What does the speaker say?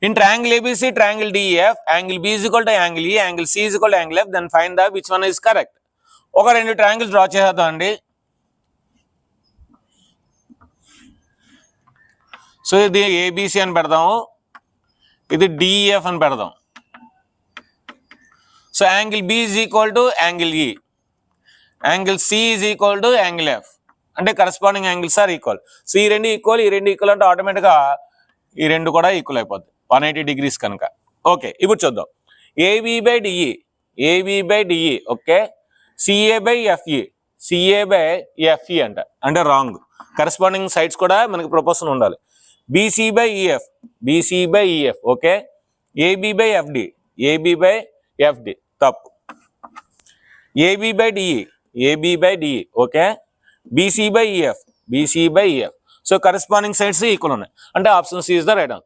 In triangle ABC, triangle DEF, angle B is equal to angle E, angle C is equal to angle F, then find the which one is correct. ఒక రెండు triangles draw చేద్దాం అండి. So ఇది ABC అని పెడదాము, ఇది DEF అని పెడదాం. So angle B is equal to angle E, angle C is equal to angle F, అంటే corresponding angles are equal. So ఈ రెండు ఈక్వల్, ఈ రెండు ఈక్వల్ అంటే ఆటోమేటిక్గా ఈ రెండు కూడా ఈక్వల్ అయిపోద్ది 180 degrees కనుక. ఓకే, ఇప్పుడు చూద్దాం. AB by DE, AB by DE, okay. CA by FE, CA by FE అంటే రాంగ్. కరస్పాండింగ్ సైడ్స్ కూడా మనకి ప్రపోర్షన్ ఉండాలి. BC by EF, BC by EF, okay. AB by FD, AB by FD తప్పు. AB by DE, AB by DE, okay. BC by EF, BC by EF. So corresponding sides equal ఉన్నాయి, అంటే option C is the right answer.